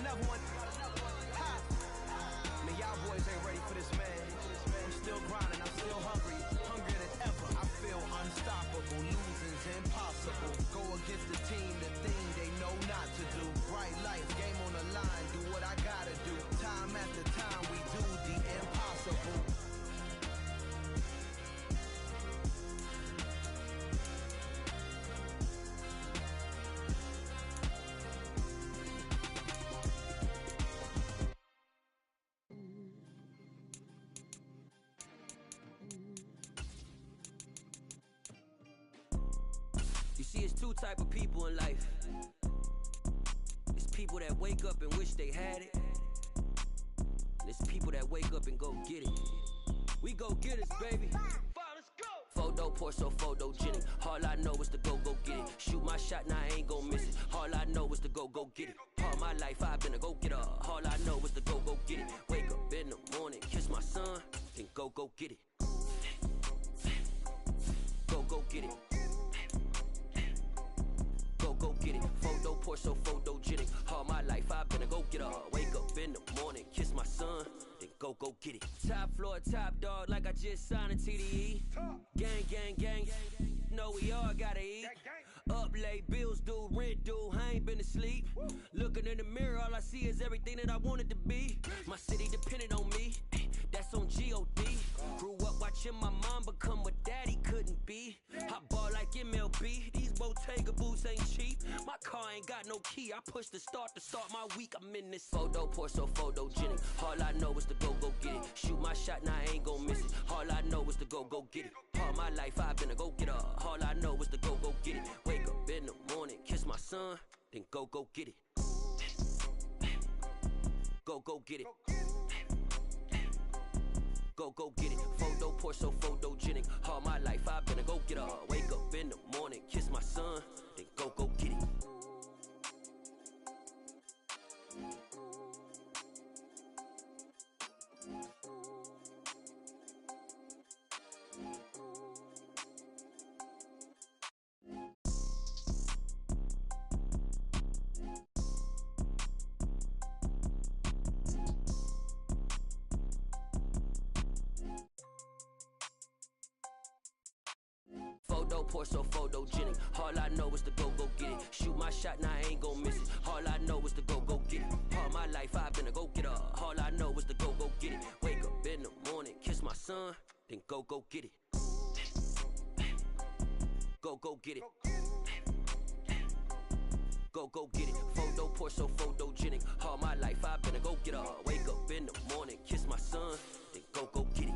another one. Ha! Man, y'all boys ain't ready for this, man. I'm still grinding, I'm still hungry, hungrier than ever. I feel unstoppable, losing's impossible. Go against the team, the thing they know not to do. Bright lights, game on the line, do what I gotta do. Time after time, we do the impossible. You see, it's two type of people in life. It's people that wake up and wish they had it. And it's people that wake up and go get it. We go get it, baby. Let's go. Photo poor, so photogenic. All I know is to go get it. Shoot my shot, now I ain't gon' miss it. All I know is to go get it. All my life I've been a go-getter. All I know is to go get it. Wake up in the morning, kiss my son, then go get it. Go get it. Go get it. Photo poor, so photogenic. All my life I've been a go-getter. Wake up in the morning, kiss my son, then go get it. Top floor, top dog, like I just signed a TDE. Gang. Know we all gotta eat. Up late, bills due, rent due, I ain't been asleep. Looking in the mirror, all I see is everything that I wanted to be. My city depended on me, that's on G.O.D. Grew up watching my mom become what daddy couldn't be. I ball like MLB, these Bottega boots ain't cheap. My car ain't got no key, I push the start to start my week. I'm in this photo poor, so photogenic. All I know is to go get it. Shoot my shot, now I ain't gon' miss it. All I know is to go get it. All my life I've been a go-getter. All I know is to go get it. Wake up in the morning, kiss my son, then go get it. Go get it. Go get it. Photo poor, so photogenic. All my life I've been a go-getter. Wake up in the morning, kiss my son, then go get it. Photo poor, so photogenic. All I know is to go get it. Shoot my shot, now I ain't gon' miss it. All I know is to go get it. All my life I've been a go-getter. All I know is to go get it. Wake up in the morning, kiss my son, then go get it. Go get it. Go get it. Photo poor, so photogenic. All my life I've been a go-getter. Wake up in the morning, kiss my son, then go get it.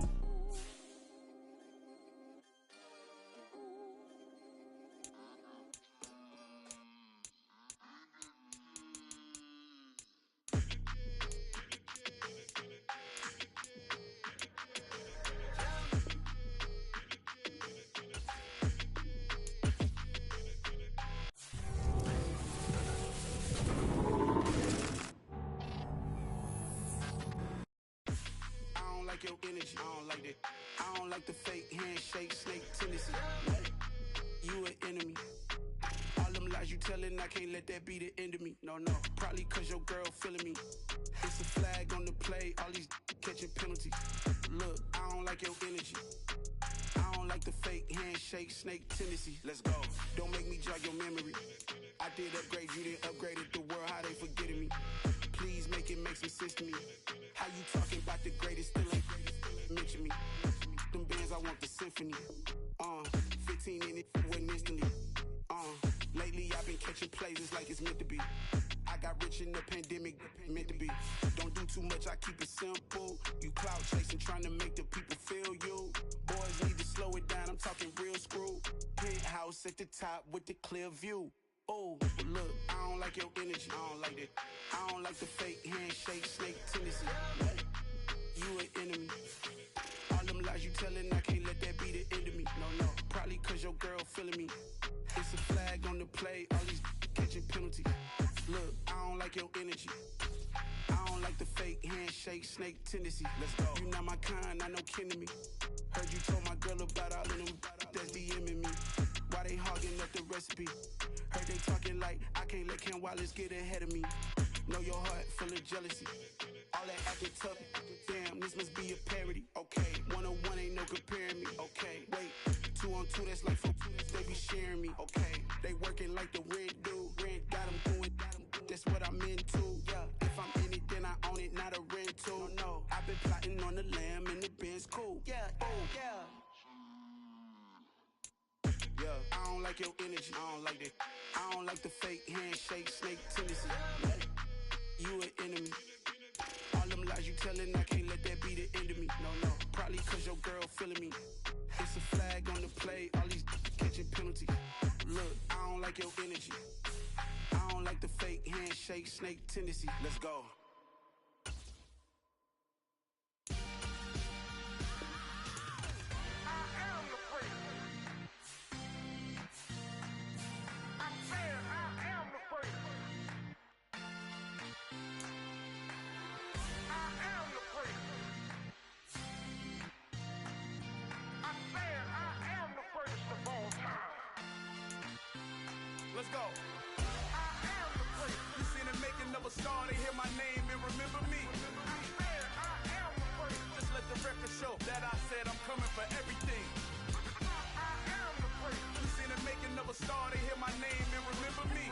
Your energy, I don't like that. I don't like the fake handshake, snake tendency. You an enemy. All them lies you telling, I can't let that be the end of me. No, probably cause your girl feeling me. It's a flag on the play, all these catching penalties. Look, I don't like your energy. I don't like the fake handshake, snake tendency. Let's go. Don't make me jog your memory. I did upgrade, you didn't upgrade it. The world, how they forgetting me. Please make some sense to me. How you talking about the greatest, still ain't mention me. Them bands, I want the symphony. 15 in it, wasn't instantly. Lately I've been catching plays, it's like it's meant to be. I got rich in the pandemic, meant to be. Don't do too much, I keep it simple. You clout chasing, trying to make the people feel you. Boys need to slow it down, I'm talking real screw. Penthouse at the top with the clear view. Oh, look, I don't like your energy, I don't like that. I don't like the fake handshake, snake tendency. You an enemy. All them lies you telling, I can't let that be the end of me. No, probably cause your girl feeling me. It's a flag on the play, all these catching penalties. Look, I don't like your energy. I don't like the fake handshake, snake tendency. Let's go. You not my kind, I know kin to me. Heard you told my girl about all of them that's DMing me. Why they hogging up the recipe? Heard they talking like I can't let Ken Wallace get ahead of me. Know your heart full jealousy. All that acting tough, damn, this must be a parody. Okay, 101 ain't no comparing me. Okay, wait, 2 on 2, that's like 4, they be sharing me. Okay, they working like the rent dude. Rent got them doing, that's what I'm into. Yeah, if I'm in it, then I own it, not a rental. No, I've been plotting on the lamb and the Benz cool. Yeah, oh, yeah. Yeah, I don't like your energy, I don't like that. I don't like the fake handshake, snake tendency. You an enemy. All them lies you telling, I can't let that be the end of me. No, probably cause your girl feeling me. It's a flag on the play, all these catching penalties. Look, I don't like your energy. I don't like the fake handshake, snake tendency. Let's go. Let's go. You seen the making of a star, they hear my name and remember me. Just let the record show that I said I'm coming for everything. You seen the making of a star, they hear my name and remember me.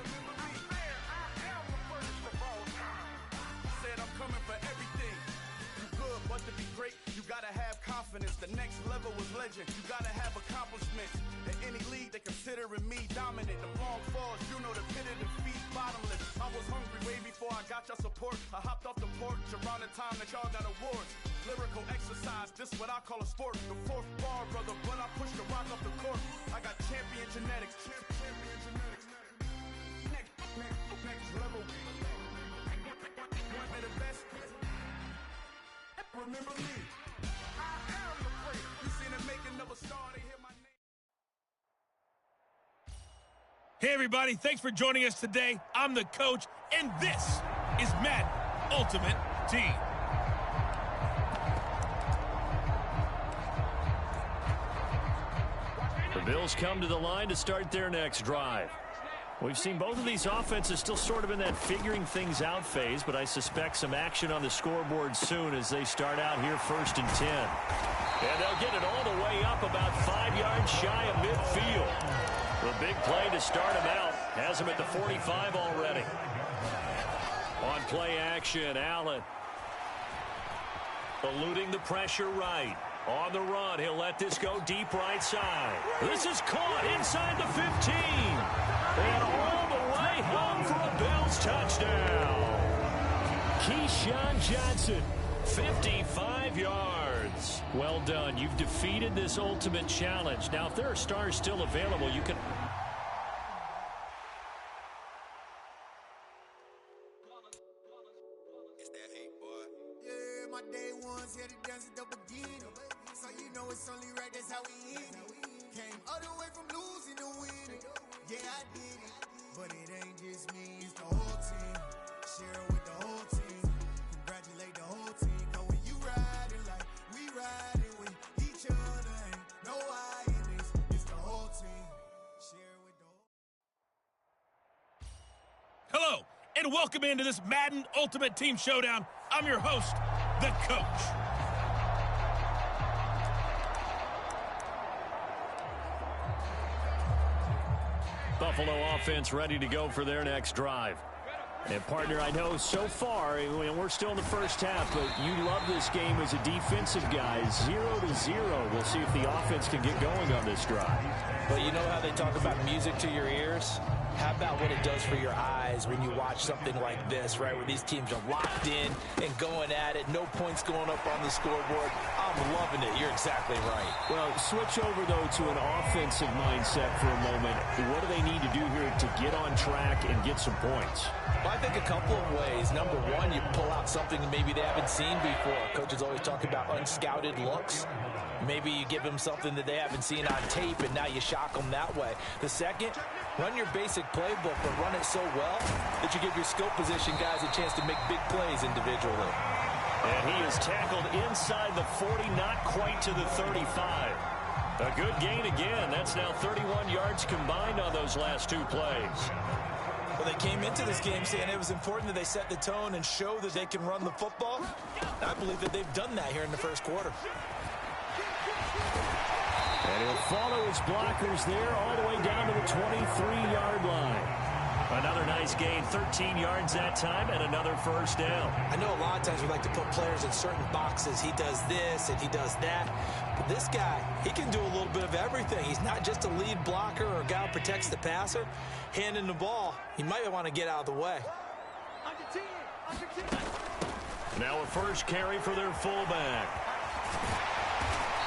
Said I'm coming for everything. You good, but to be great, you gotta have confidence. The next level was legend. You gotta have accomplishments. In any league, they considering me dominant. The long falls, you know the pit of defeat, bottomless. I was hungry way before I got your support. I hopped off the porch around the time that y'all got awards. Lyrical exercise, this what I call a sport. The fourth bar, brother, when I push the rock off the court. I got champion genetics. Champion genetics. Next level. One of the best. Remember me. I am the great. You seen the making of a star, they hear my name. Hey everybody, thanks for joining us today. I'm the coach, and this is Madden Ultimate Team. The Bills come to the line to start their next drive. We've seen both of these offenses still sort of in that figuring things out phase, but I suspect some action on the scoreboard soon as they start out here 1st and 10. And they'll get it all the way up about 5 yards shy of midfield. The big play to start him out has him at the 45 already. On play action, Allen. Eluding the pressure right. On the run, he'll let this go deep right side. This is caught inside the 15. And all the way home for a Bills touchdown. Keyshawn Johnson, 55 yards. Well done. You've defeated this ultimate challenge. Now, if there are stars still available, you can... It's that hate, boy. Yeah, my day ones here to dance at the beginning. So you know it's only right, that's how we end it. Came all the way from losing to winning. Yeah, I did it. But it ain't just me, it's the whole team. Share it with the whole team. Congratulate the whole team. Cause when you riding like we riding with each other, ain't no I in this. It's the whole team. Share it with the whole Hello, and welcome into this Madden Ultimate Team Showdown. I'm your host, the Coach. Buffalo offense ready to go for their next drive. And, partner, I know so far, and we're still in the first half, but you love this game as a defensive guy. 0-0. We'll see if the offense can get going on this drive. But you know how they talk about music to your ears? How about what it does for your eyes when you watch something like this, right, where these teams are locked in and going at it, no points going up on the scoreboard. I'm loving it. You're exactly right. Well, switch over, though, to an offensive mindset for a moment. What do they need to do here to get on track and get some points? Well, I think a couple of ways. Number one, you pull out something maybe they haven't seen before. Coaches always talk about unscouted looks. Maybe you give them something that they haven't seen on tape, and now you shock them that way. The second, run your basic playbook, but run it so well that you give your skill position guys a chance to make big plays individually. And he is tackled inside the 40, not quite to the 35. A good gain again. That's now 31 yards combined on those last two plays. Well, they came into this game saying it was important that they set the tone and show that they can run the football. I believe that they've done that here in the first quarter. And he'll follow his blockers there all the way down to the 23-yard line. Another nice gain, 13 yards that time, and another first down. I know a lot of times we like to put players in certain boxes. He does this and he does that. But this guy, he can do a little bit of everything. He's not just a lead blocker or a guy who protects the passer. Handing the ball, he might want to get out of the way. Now a first carry for their fullback.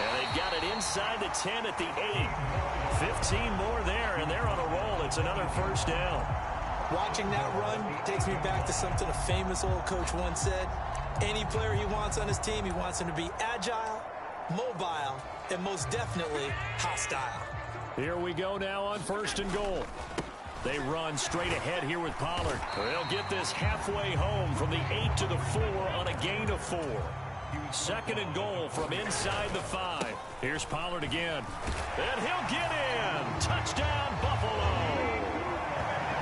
And they've got it inside the 10 at the 8. 15 more there, and they're on a roll. It's another first down. Watching that run takes me back to something a famous old coach once said. Any player he wants on his team, he wants him to be agile, mobile, and most definitely hostile. Here we go now on first and goal. They run straight ahead here with Pollard. They'll get this halfway home from the 8 to the 4 on a gain of 4. Second and goal from inside the 5. Here's Pollard again. And he'll get in. Touchdown, Buffalo.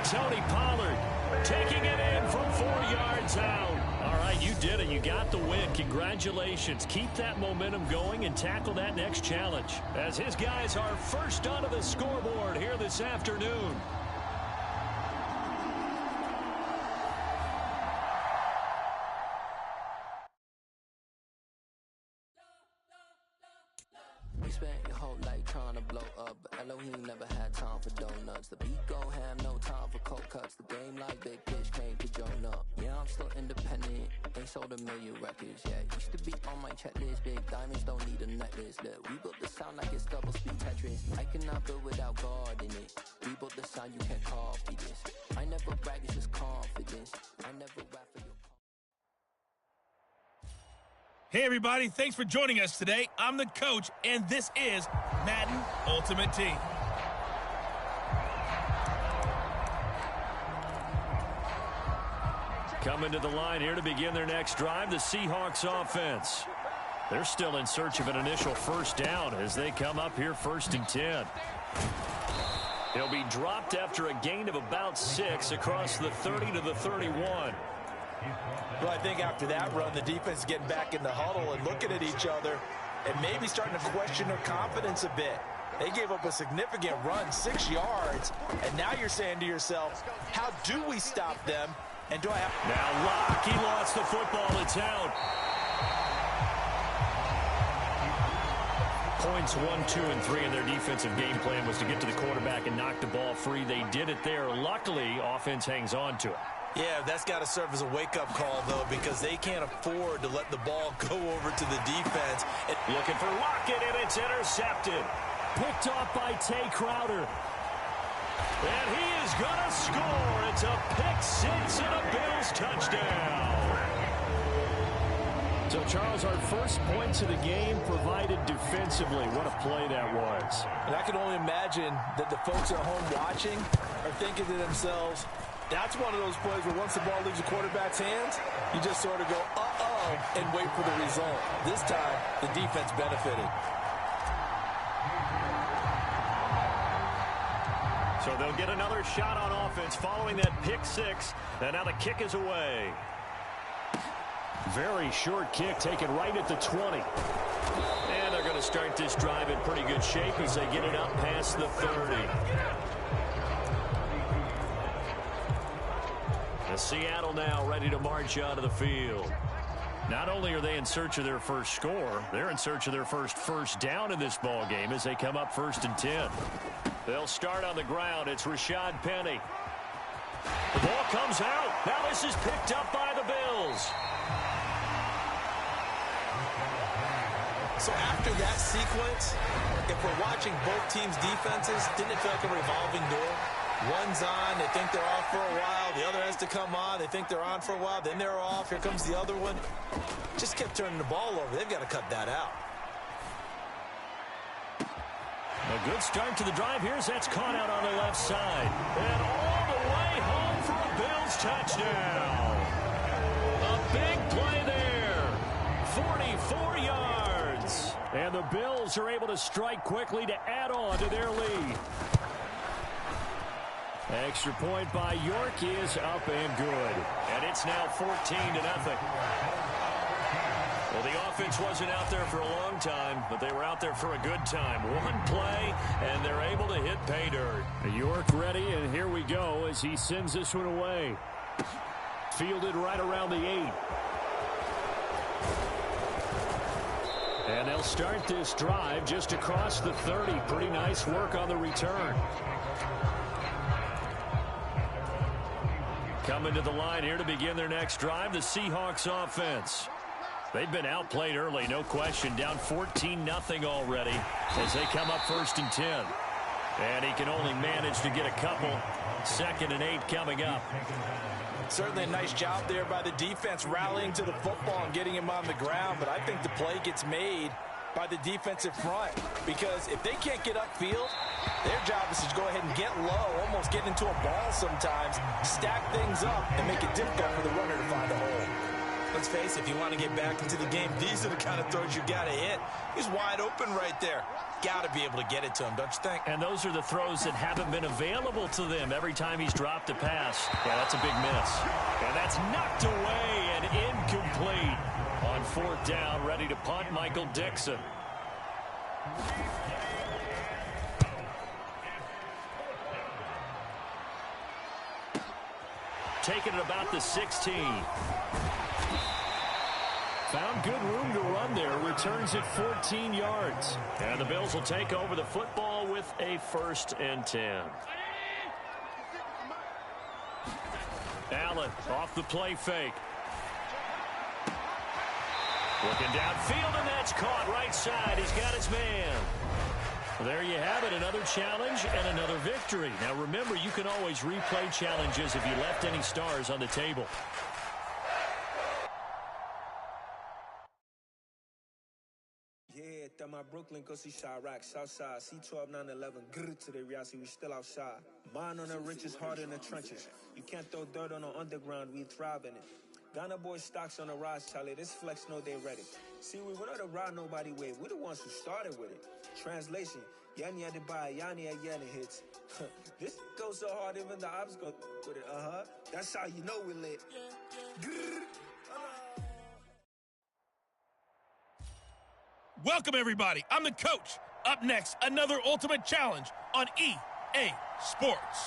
Tony Pollard taking it in from 4 yards out. All right, you did it. You got the win. Congratulations. Keep that momentum going and tackle that next challenge, as his guys are first onto the scoreboard here this afternoon. Spent your whole life trying to blow up, but Elohim never had time for donuts. The beat go ham, no time for cold cuts. The game like Big Pitch came to join up. Yeah, I'm still independent, ain't sold a million records. Yeah, used to be on my checklist. Big diamonds don't need a necklace. Look, we built the sound like it's double speed Tetris. I cannot build without God in it. We built the sound, you can't copy this. I never brag, it's just confidence. I never rap for your. Hey, everybody. Thanks for joining us today. I'm the coach, and this is Madden Ultimate Team. Coming to the line here to begin their next drive, the Seahawks offense. They're still in search of an initial first down as they come up here first and 10. He'll be dropped after a gain of about 6 across the 30 to the 31. Well, I think after that run, the defense is getting back in the huddle and looking at each other and maybe starting to question their confidence a bit. They gave up a significant run, 6 yards, and now you're saying to yourself, how do we stop them? And do I have... Now Locke, he lost the football. It's out. Points 1, 2, and 3 in their defensive game plan was to get to the quarterback and knock the ball free. They did it there. Luckily, offense hangs on to it. Yeah, that's got to serve as a wake-up call, though, because they can't afford to let the ball go over to the defense. Looking for Lockett, and it's intercepted. Picked off by Tay Crowder. And he is going to score. It's a pick-6 and a Bills touchdown. So, Charles, our first points of the game provided defensively. What a play that was. And I can only imagine that the folks at home watching are thinking to themselves, that's one of those plays where once the ball leaves the quarterback's hands, you just sort of go, uh-oh, and wait for the result. This time, the defense benefited. So they'll get another shot on offense following that pick-6, and now the kick is away. Very short kick taken right at the 20. And they're going to start this drive in pretty good shape as they get it up past the 30. Seattle now ready to march out of the field. Not only are they in search of their first score, they're in search of their first down in this ball game as they come up first and 10. They'll start on the ground. It's Rashad Penny. The ball comes out. Now this is picked up by the Bills. So after that sequence, if we're watching both teams' defenses, didn't it feel like a revolving door? One's on, they think they're off for a while. The other has to come on, they think they're on for a while. Then they're off. Here comes the other one. Just kept turning the ball over. They've got to cut that out. A good start to the drive. Here's that's caught out on the left side. And all the way home for a Bills touchdown. A big play there. 44 yards. And the Bills are able to strike quickly to add on to their lead. Extra point by York is up and good. And it's now 14-0. Well, the offense wasn't out there for a long time, but they were out there for a good time. One play, and they're able to hit pay dirt. York ready, and here we go as he sends this one away. Fielded right around the 8. And they'll start this drive just across the 30. Pretty nice work on the return. Coming to the line here to begin their next drive, the Seahawks offense. They've been outplayed early, no question. Down 14-0 already as they come up 1st and 10. And he can only manage to get a couple. 2nd and 8 coming up. Certainly a nice job there by the defense rallying to the football and getting him on the ground. But I think the play gets made by the defensive front, because if they can't get upfield, their job is to go ahead and get low, almost get into a ball sometimes, stack things up, and make it difficult for the runner to find a hole. Let's face it, if you want to get back into the game, these are the kind of throws you got to hit. He's wide open right there. Got to be able to get it to him, don't you think? And those are the throws that haven't been available to them every time he's dropped a pass. Yeah, that's a big miss. And that's knocked away and incomplete. On 4th down, ready to punt, Michael Dixon. Taking it about the 16. Found good room to run there. Returns it 14 yards. And the Bills will take over the football with a 1st and 10. Allen off the play fake. Looking downfield, and that's caught right side. He's got his man. Well, there you have it, another challenge and another victory. Now remember, you can always replay challenges if you left any stars on the table. Yeah, that my Brooklyn, go see Chirac, Southside, C12, 911, grr to the reality, we still outside. Mine on the riches, heart in the trenches. You can't throw dirt on the underground, we thrive in it. Ghana boys stocks on the rise, Charlie. This flex know they ready. See, we were not a ride nobody way. We the ones who started with it. Translation: Yanni had to buy, Yanni at Yanni hits. This goes so hard, even the ops go with it. That's how you know we lit. Welcome, everybody. I'm the coach. Up next, another ultimate challenge on EA Sports.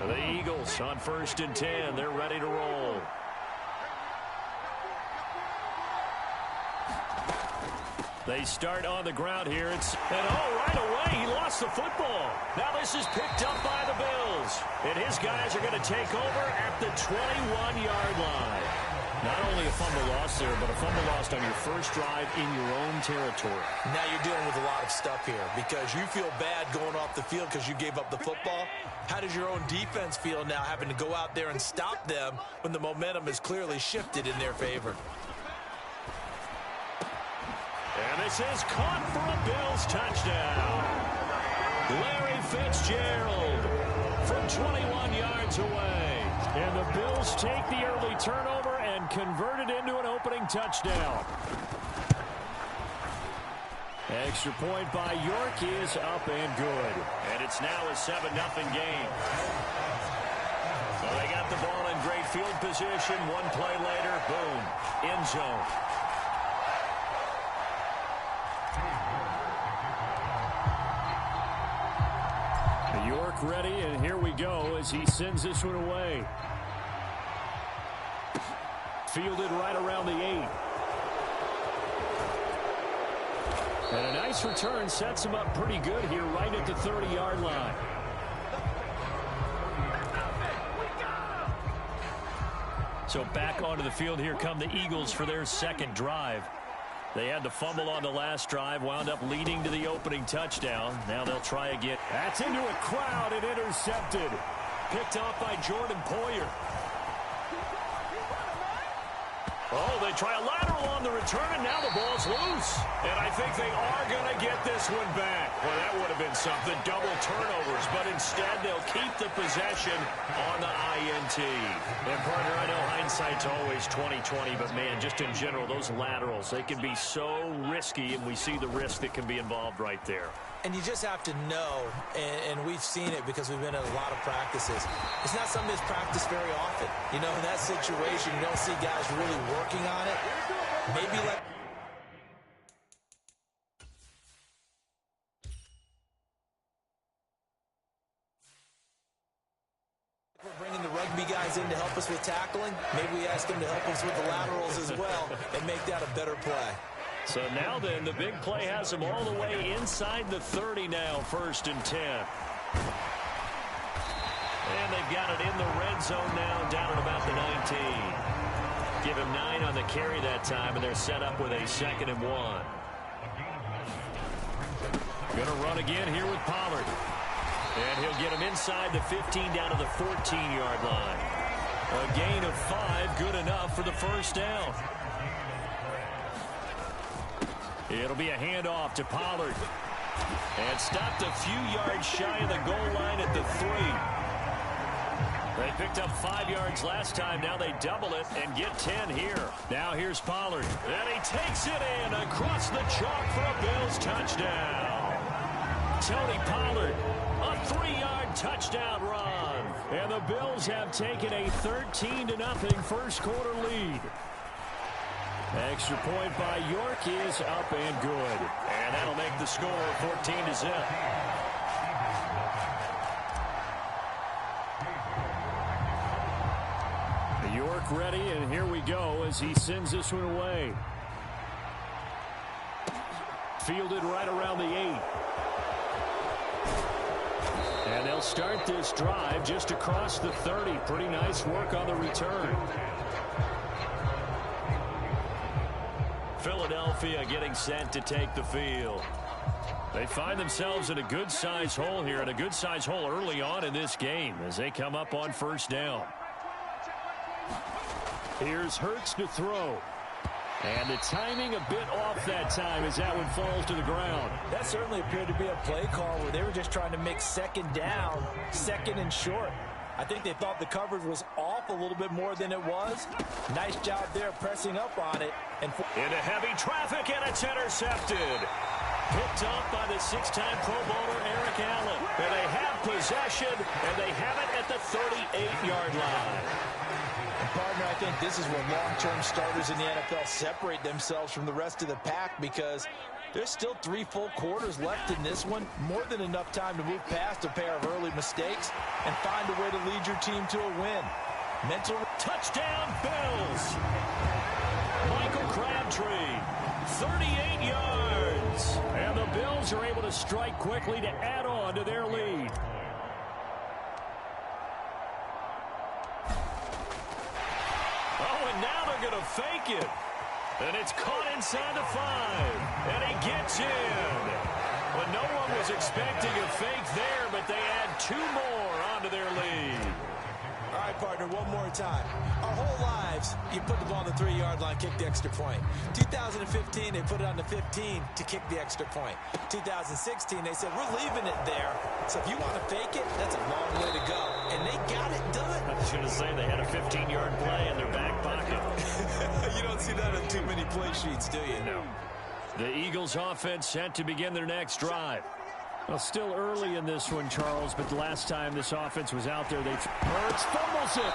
The Eagles on 1st and 10. They're ready to roll. They start on the ground here. And right away, he lost the football. Now this is picked up by the Bills. And his guys are going to take over at the 21-yard line. Not only a fumble loss there, but a fumble lost on your first drive in your own territory. Now you're dealing with a lot of stuff here because you feel bad going off the field because you gave up the football. How does your own defense feel now having to go out there and stop them when the momentum is clearly shifted in their favor? And this is caught for a Bills touchdown. Larry Fitzgerald from 21 yards away. And the Bills take the early turnover and convert it into an opening touchdown. Extra point by York is up and good. And it's now a 7-0 game. Well, they got the ball in great field position. One play later, boom, end zone. York ready, and here we go as he sends this one away. Fielded right around the 8. And a nice return sets him up pretty good here right at the 30-yard line. So back onto the field, here come the Eagles for their second drive. They had the fumble on the last drive, wound up leading to the opening touchdown. Now they'll try again. That's into a crowd and intercepted. Picked off by Jordan Poyer. Oh, they try a lateral on the return, and now the ball's loose. And I think they are going to get this one back. Well, that would have been something, double turnovers. But instead, they'll keep the possession on the INT. And, partner, I know hindsight's always 20/20, but, man, just in general, those laterals, they can be so risky, and we see the risk that can be involved right there. And you just have to know, and we've seen it because we've been in a lot of practices. It's not something that's practiced very often. You know, in that situation, you don't see guys really working on it. Maybe like... We're bringing the rugby guys in to help us with tackling. Maybe we ask them to help us with the laterals as well and make that a better play. So now then, the big play has them all the way inside the 30 now, 1st and 10. And they've got it in the red zone now, down at about the 19. Give him 9 on the carry that time, and they're set up with a 2nd and 1. Going to run again here with Pollard. And he'll get him inside the 15 down to the 14-yard line. A gain of 5, good enough for the first down. It'll be a handoff to Pollard. And stopped a few yards shy of the goal line at the 3. They picked up 5 yards last time. Now they double it and get 10 here. Now here's Pollard. And he takes it in across the chalk for a Bills touchdown. Tony Pollard, a 3-yard touchdown run. And the Bills have taken a 13-0 first quarter lead. Extra point by York is up and good. And that'll make the score 14-0. York ready, and here we go as he sends this one away. Fielded right around the 8. And they'll start this drive just across the 30. Pretty nice work on the return. Philadelphia getting set to take the field. They find themselves in a good-sized hole here, and a good-sized hole early on in this game as they come up on first down. Here's Hurts to throw. And the timing a bit off that time as that one falls to the ground. That certainly appeared to be a play call where they were just trying to make second down, second and short. I think they thought the coverage was off a little bit more than it was. Nice job there pressing up on it. And into heavy traffic, and it's intercepted. Picked off by the 6-time Pro Bowler Eric Allen. And they have possession, and they have it at the 38-yard line. And partner, I think this is where long-term starters in the NFL separate themselves from the rest of the pack, because There's still 3 full quarters left in this one. More than enough time to move past a pair of early mistakes and find a way to lead your team to a win. Mental touchdown, Bills. Michael Crabtree, 38 yards. And the Bills are able to strike quickly to add on to their lead. Oh, and now they're going to fake it. And it's caught inside the 5. And he gets in. But no one was expecting a fake there, but they add 2 more onto their lead. All right, partner, one more time. Our whole lives, you put the ball on the 3-yard line, kick the extra point. 2015, they put it on the 15 to kick the extra point. 2016, they said, we're leaving it there. So if you want to fake it, that's a long way to go. And they got it done. I was going to say they had a 15-yard play in their back pocket. You don't see that on too many play sheets, do you? No. The Eagles offense set to begin their next drive. Well, still early in this one, Charles, but the last time this offense was out there, Hurts fumbles it.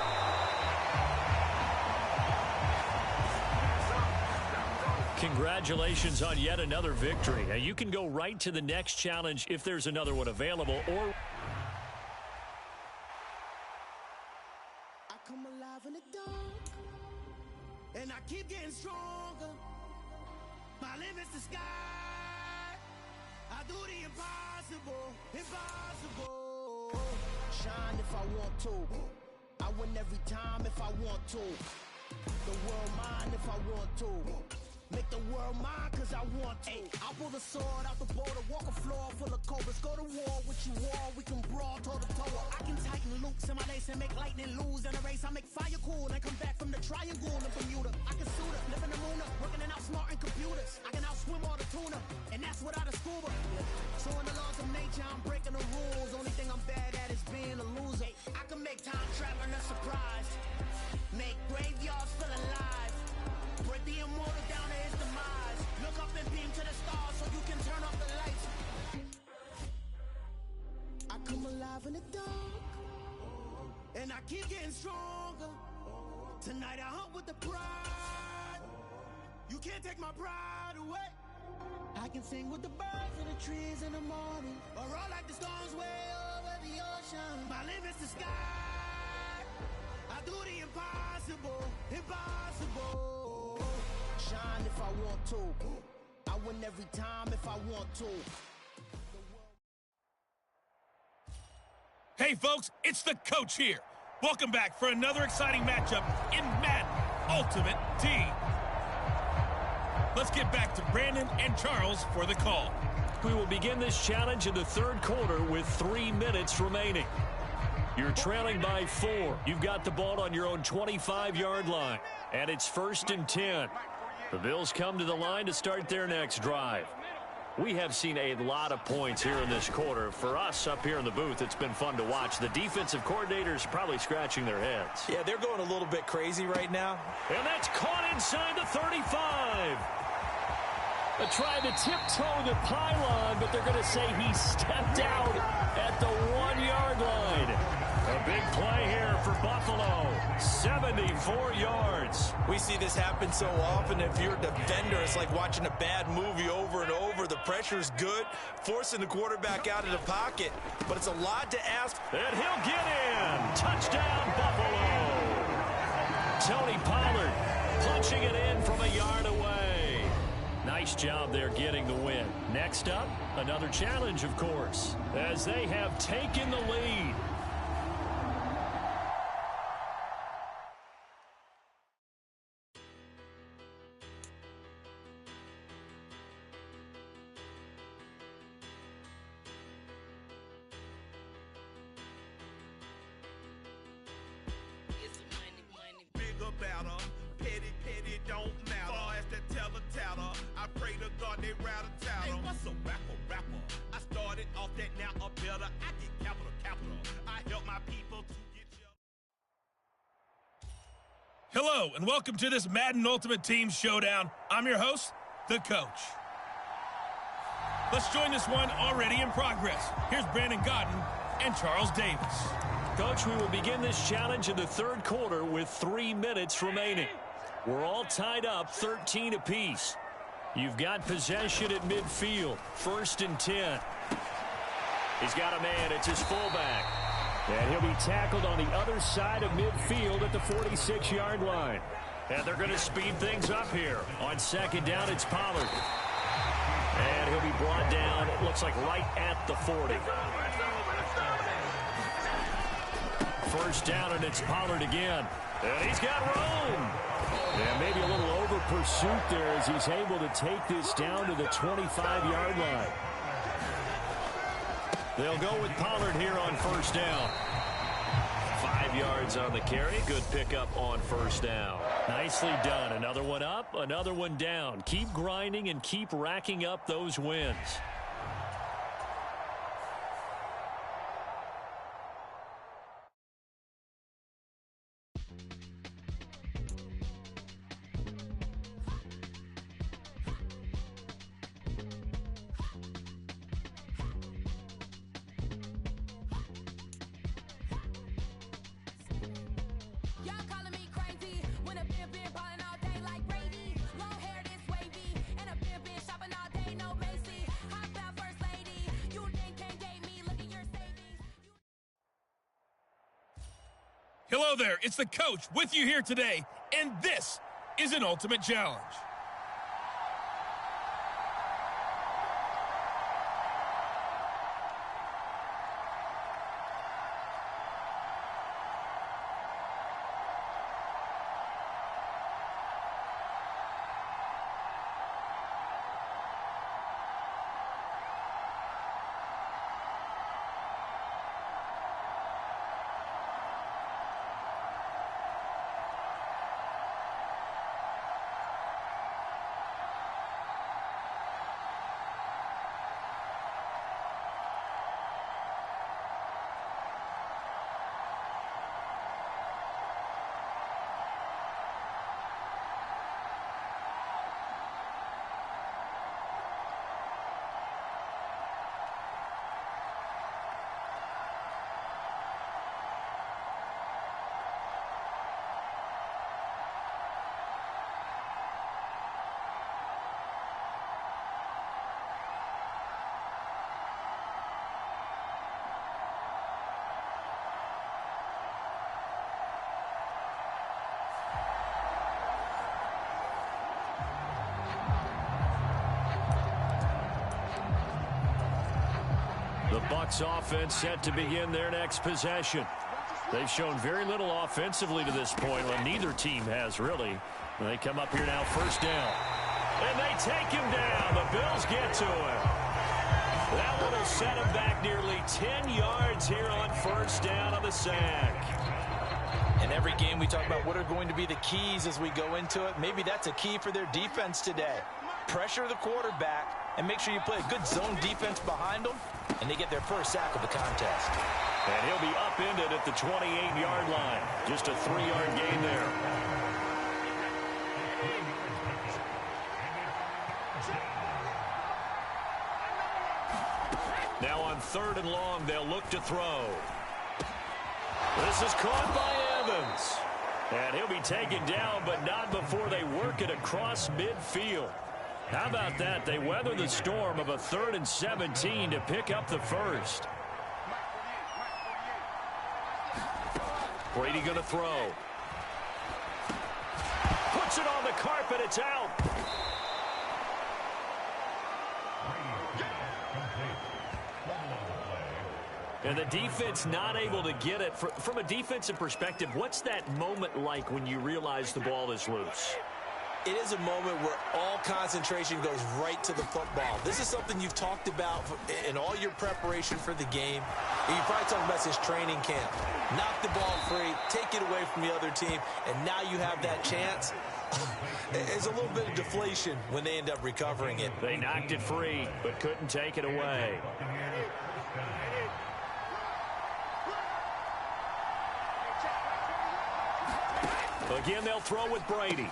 Congratulations on yet another victory. Now, you can go right to the next challenge if there's another one available, or... I come alive in the dark, and I keep getting stronger. My limit's the sky. I do the impossible, impossible. Shine if I want to. I win every time if I want to. The world mine if I want to. Make the world mine cause I want to. I pull the sword out the border, walk a floor full of cobras. Go to war with you all, we can brawl toe to toe. I can tighten loops in my lace and make lightning lose in a race. I make fire cool and come back from the triangle in Bermuda. I can suit up, live in the moon up, working and outsmarting computers. I can outswim all the tuna, and that's without a scuba. So in the laws of nature, I'm breaking the rules. Only thing I'm bad at is being a loser. I can make time traveling a surprise, make graveyards feel alive. Break the immortal down to his demise. Look up and beam to the stars so you can turn off the lights. I come alive in the dark, and I keep getting stronger. Tonight I hunt with the pride. You can't take my pride away. I can sing with the birds in the trees in the morning, or roll like the storms way over the ocean. My limit's the sky. I do the impossible, impossible. Shine if I want to. I win every time if I want to. Hey, folks, it's the coach here. Welcome back for another exciting matchup in Madden Ultimate Team. Let's get back to Brandon and Charles for the call. We will begin this challenge in the 3rd quarter with 3 minutes remaining. You're trailing by 4. You've got the ball on your own 25-yard line, and it's 1st and 10. The Bills come to the line to start their next drive. We have seen a lot of points here in this quarter. For us up here in the booth, it's been fun to watch. The defensive coordinators probably scratching their heads. Yeah, they're going a little bit crazy right now. And that's caught inside the 35. They're trying to tiptoe the pylon, but they're going to say he stepped out at the 1-yard line. A big play here for Buffalo. 74 yards. We see this happen so often. If you're a defender, it's like watching a bad movie over and over. The pressure's good, forcing the quarterback out of the pocket, but it's a lot to ask. And he'll get in. Touchdown, Buffalo. Tony Pollard punching it in from a yard away. Nice job there getting the win. Next up, another challenge, of course, as they have taken the lead. Hello, and welcome to this Madden Ultimate Team Showdown. I'm your host, the coach. Let's join this one already in progress. Here's Brandon Godden and Charles Davis. Coach, we will begin this challenge in the 3rd quarter with 3 minutes remaining. We're all tied up 13 apiece. You've got possession at midfield. 1st and 10. He's got a man. It's his fullback. And he'll be tackled on the other side of midfield at the 46-yard line. And they're going to speed things up here. On 2nd down, it's Pollard. And he'll be brought down, it looks like right at the 40. 1st down, and it's Pollard again. And he's got room. And maybe a little over pursuit there as he's able to take this down to the 25-yard line. They'll go with Pollard here on 1st down. 5 yards on the carry. Good pickup on 1st down. Nicely done. Another one up, another one down. Keep grinding and keep racking up those wins. Hello there, it's the coach with you here today, and this is an Ultimate Challenge. The Bucs offense set to begin their next possession. They've shown very little offensively to this point. Well, neither team has, really. They come up here now, 1st down. And they take him down. The Bills get to him. That one will set him back nearly 10 yards here on 1st down on the sack. In every game we talk about what are going to be the keys as we go into it. Maybe that's a key for their defense today. Pressure the quarterback and make sure you play a good zone defense behind them, and they get their first sack of the contest. And he'll be upended at the 28-yard line. Just a 3-yard gain there. Now on 3rd and long, they'll look to throw. This is caught by Evans. And he'll be taken down, but not before they work it across midfield. How about that? They weather the storm of a 3rd and 17 to pick up the first. Brady going to throw. Puts it on the carpet. It's out. And the defense not able to get it. From a defensive perspective, what's that moment like when you realize the ball is loose? It is a moment where all concentration goes right to the football. This is something you've talked about in all your preparation for the game. And you probably talked about since training camp. Knock the ball free, take it away from the other team, and now you have that chance. There's a little bit of deflation when they end up recovering it. They knocked it free, but couldn't take it away. Again, they'll throw with Brady.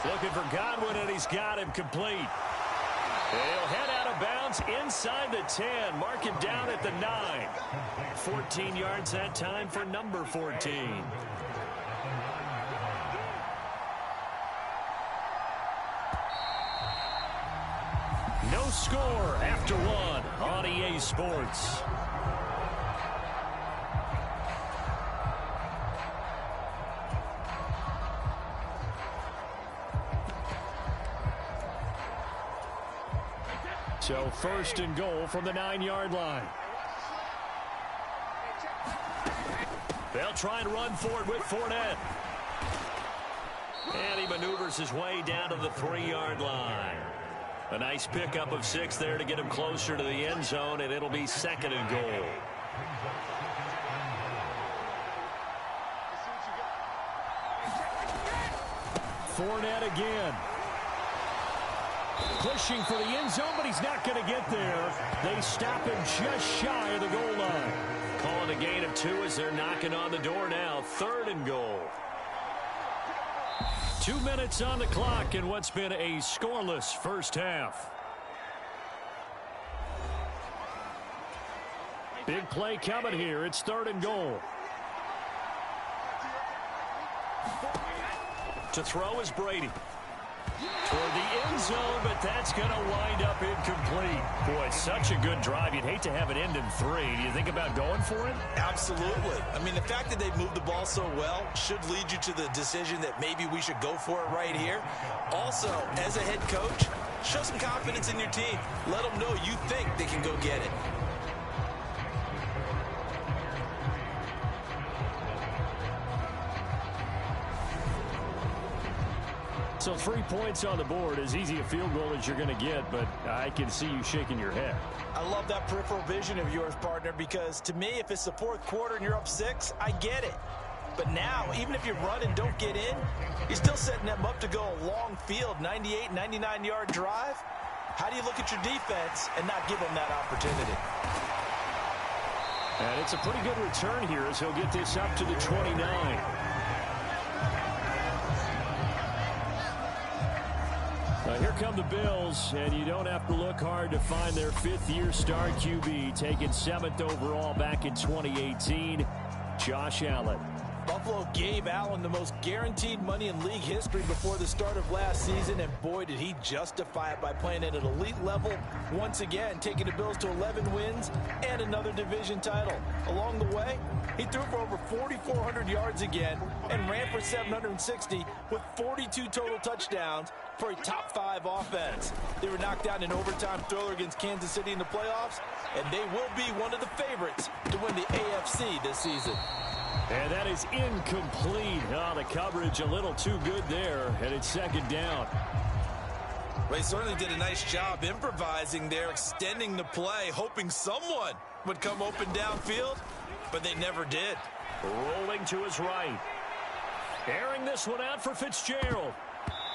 Looking for Godwin, and he's got him complete. And he'll head out of bounds inside the 10. Mark him down at the 9. 14 yards that time for number 14. score after one on EA Sports. So first and goal from the 9-yard line. They'll try and run for it with Fournette. And he maneuvers his way down to the 3-yard line. A nice pickup of 6 there to get him closer to the end zone, and it'll be second and goal. Fournette again. Pushing for the end zone, but he's not going to get there. They stop him just shy of the goal line. Calling a gain of 2 as they're knocking on the door now. Third and goal. 2 minutes on the clock in what's been a scoreless first half. Big play coming here. It's third and goal. To throw is Brady. Toward the end zone, but that's going to wind up incomplete. Boy, such a good drive. You'd hate to have it end in 3. Do you think about going for it? Absolutely. I mean, the fact that they moved the ball so well should lead you to the decision that maybe we should go for it right here. Also, as a head coach, show some confidence in your team. Let them know you think they can go get it. So 3 points on the board, as easy a field goal as you're going to get, but I can see you shaking your head. I love that peripheral vision of yours, partner, because to me, if it's the fourth quarter and you're up 6, I get it. But now, even if you run and don't get in, you're still setting them up to go a long field, 98, 99-yard drive. How do you look at your defense and not give them that opportunity? And it's a pretty good return here as he'll get this up to the 29. Here come the Bills, and you don't have to look hard to find their 5th-year star QB, taken 7th overall back in 2018, Josh Allen. Buffalo gave Allen the most guaranteed money in league history before the start of last season, and boy, did he justify it by playing at an elite level once again, taking the Bills to 11 wins and another division title. Along the way, he threw for over 4,400 yards again and ran for 760 with 42 total touchdowns for a top 5 offense. They were knocked down in overtime thriller against Kansas City in the playoffs, and they will be one of the favorites to win the AFC this season. And that is incomplete. Oh, the coverage a little too good there, and it's second down. They certainly did a nice job improvising there, extending the play, hoping someone would come open downfield, but they never did. Rolling to his right. Airing this one out for Fitzgerald.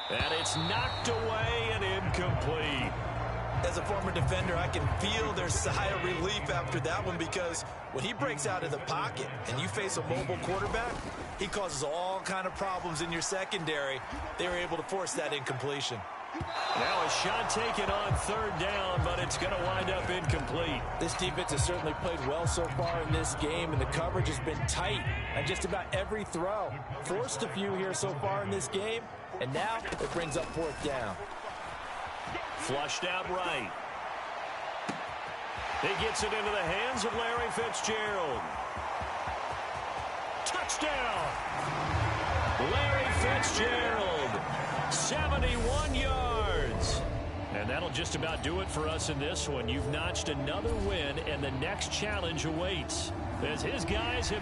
And it's knocked away and incomplete. As a former defender, I can feel their sigh of relief after that one, because when he breaks out of the pocket and you face a mobile quarterback, he causes all kind of problems in your secondary. They were able to force that incompletion. Now a shot taken on third down, but it's going to wind up incomplete. This defense has certainly played well so far in this game, and the coverage has been tight on just about every throw. Forced a few here so far in this game, and now it brings up fourth down. Flushed out right. He gets it into the hands of Larry Fitzgerald. Touchdown! Larry Fitzgerald, 71 yards. And that'll just about do it for us in this one. You've notched another win, and the next challenge awaits as his guys have...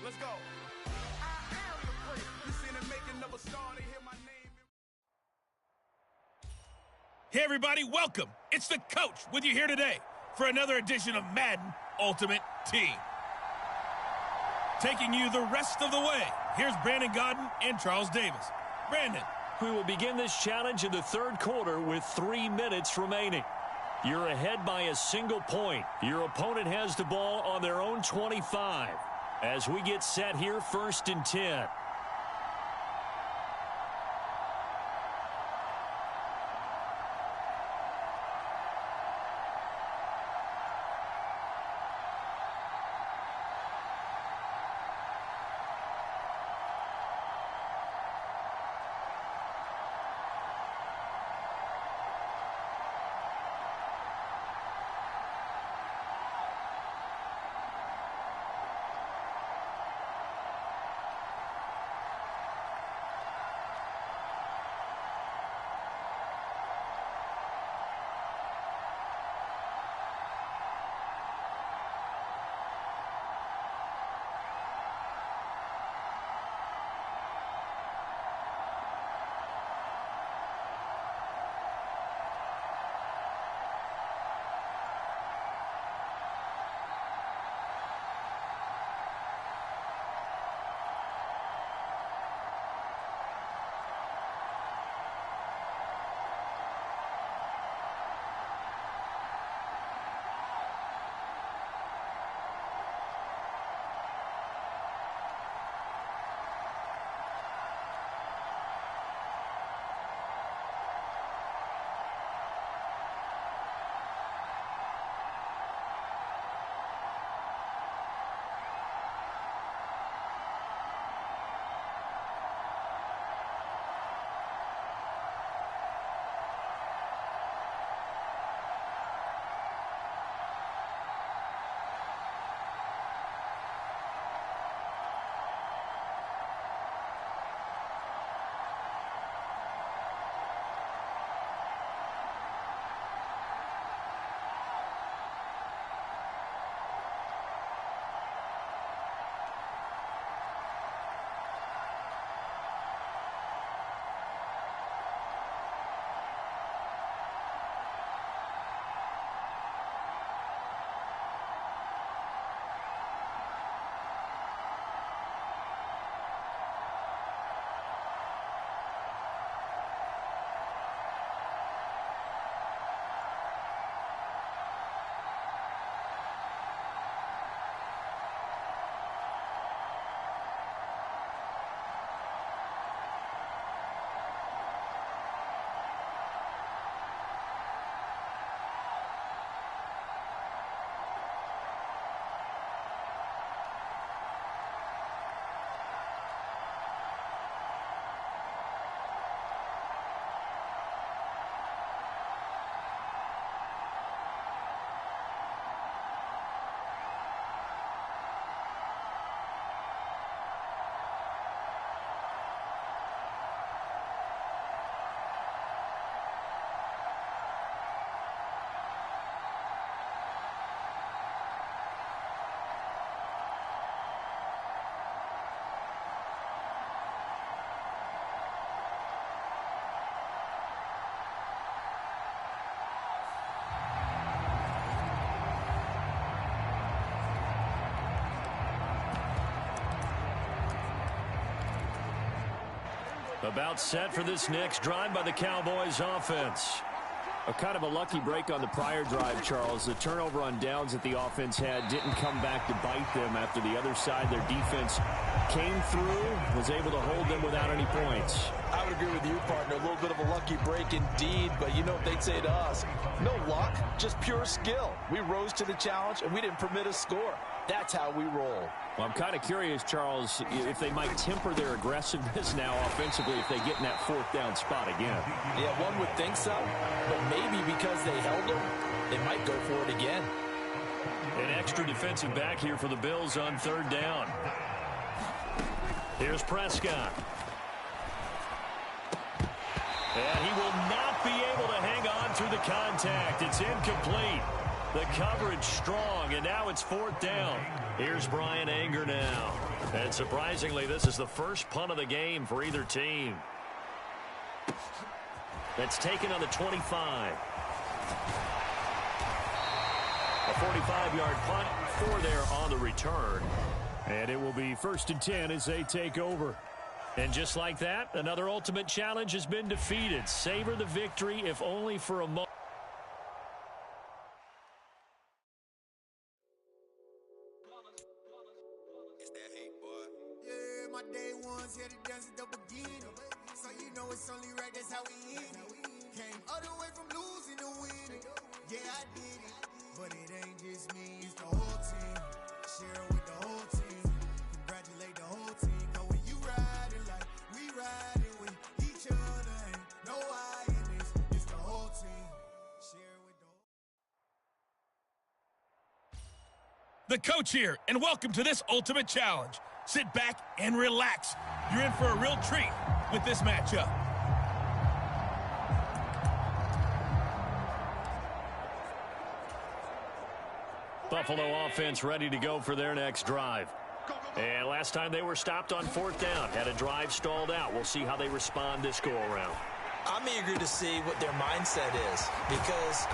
Let's go. I am the great. You seen it making of a star, they hear my name. Hey, everybody, welcome. It's the Coach with you here today for another edition of Madden Ultimate Team. Taking you the rest of the way, here's Brandon Godden and Charles Davis. Brandon. We will begin this challenge in the third quarter with 3 minutes remaining. You're ahead by a single point. Your opponent has the ball on their own 25. As we get set here, 1st and 10. About set for this next drive by the Cowboys offense. A kind of a lucky break on the prior drive, Charles. The turnover on downs that the offense had didn't come back to bite them after the other side. Their defense came through, was able to hold them without any points. I would agree with you, partner. A little bit of a lucky break indeed, but you know what they'd say to us? No luck, just pure skill. We rose to the challenge, and we didn't permit a score. That's how we roll. Well, I'm kind of curious, Charles, if they might temper their aggressiveness now offensively if they get in that 4th down spot again. Yeah, one would think so, but maybe because they held them, they might go for it again. An extra defensive back here for the Bills on 3rd down. Here's Prescott. And he will not be able to hang on through the contact. It's incomplete. The coverage strong, and now it's 4th down. Here's Brian Anger now. And surprisingly, this is the first punt of the game for either team. That's taken on the 25. A 45-yard punt, 4 there on the return. And it will be 1st and 10 as they take over. And just like that, another ultimate challenge has been defeated. Savor the victory, if only for a moment. yeah, the dance at the beginning. So you know it's only right, that's how we end it. Came all the way from losing to winning. Yeah, I did it, but it ain't just me, it's the whole team. Share it with the whole team. Congratulate the whole team. Cause when you riding like we riding with each other, ain't no I in this. It's the whole team. Share it with the whole. The coach here, and welcome to this Ultimate Challenge. Sit back and relax. You're in for a real treat with this matchup. Buffalo offense ready to go for their next drive. And last time they were stopped on 4th down, had a drive stalled out. We'll see how they respond this go-around. I'm eager to see what their mindset is, because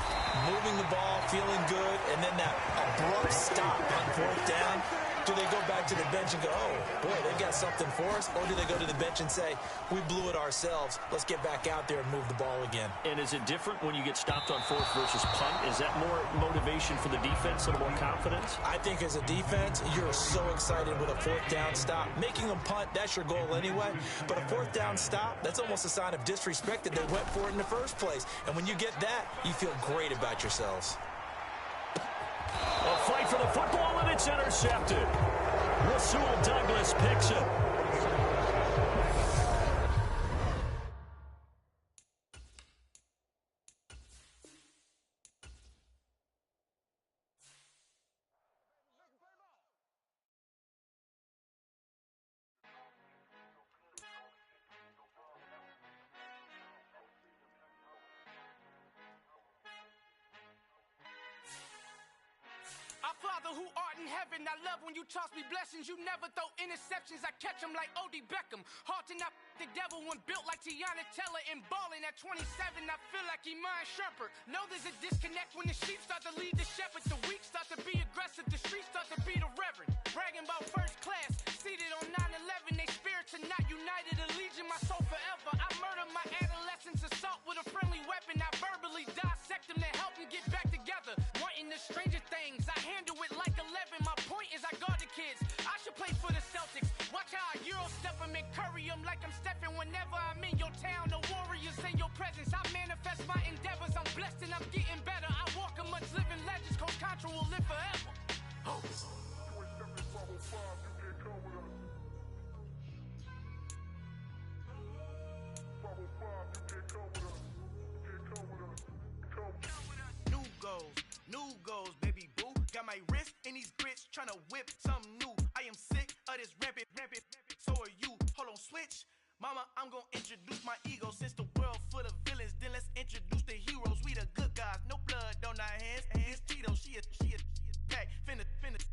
moving the ball, feeling good, and then that abrupt stop on 4th down, do they go back to the bench and go, oh, boy, they've got something for us? Or do they go to the bench and say, we blew it ourselves, let's get back out there and move the ball again? And is it different when you get stopped on 4th versus punt? Is that more motivation for the defense, a little more confidence? I think as a defense, you're so excited with a 4th down stop. Making them punt, that's your goal anyway. But a 4th down stop, that's almost a sign of disrespect that they went for it in the first place. And when you get that, you feel great about yourselves. A fight for the football, and it's intercepted. Rasul Douglas picks it. Our Father who art in heaven, I love when you toss me blessings. You never throw interceptions, I catch them like O.D. Beckham. Hard to not the devil when built like Tiana Teller and balling at 27. I feel like Iman Shumpert. Know there's a disconnect when the sheep start to lead the shepherd. The weak start to be aggressive, the streets start to be the reverend. Bragging about first class, seated on 9/11. They spirits are not united, a legion, my soul forever. I murder my adolescence, assault with a friendly weapon. I verbally dissect them to help them get back together. Wanting the stranger things, I handle it like 11. My point is I guard the kids. I should play for the Celtics. Watch how I Euro step them and curry them like I'm stepping. Whenever I'm in your town, the warriors in your presence. I manifest my endeavors. I'm blessed and I'm getting better. I walk amongst living legends. Coach Contra will live forever. Oh. New goals, baby boo. Got my wrist in these grits, tryna whip something new. I am sick of this rampant. So are you. Hold on, switch. Mama, I'm gonna introduce my ego. Since the world full of villains, then let's introduce the heroes. We the good guys, no blood on our hands. Hands Tito, she is back. Finna,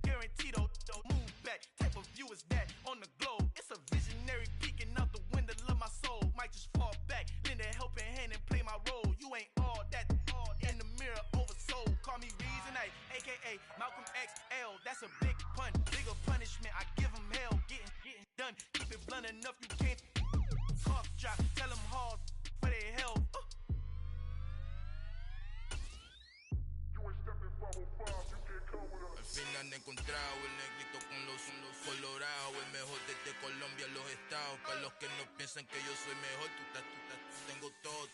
guaranteed don't move back. Type of view is that on the globe? It's a visionary peeking out the window of my soul. Might just fall back, lend a helping hand and play my role. You ain't all that in the mirror oversold. Call me Reason A, aka Malcolm XL. That's a big pun, bigger punishment. I give him hell, getting done. Keep it blunt enough, you can't cough drop. Tell them hard for their health. Al fin han encontrado el negrito con los colorados, el mejor desde Colombia, los estados. Para los que no piensan que yo soy mejor, tú tengo todo.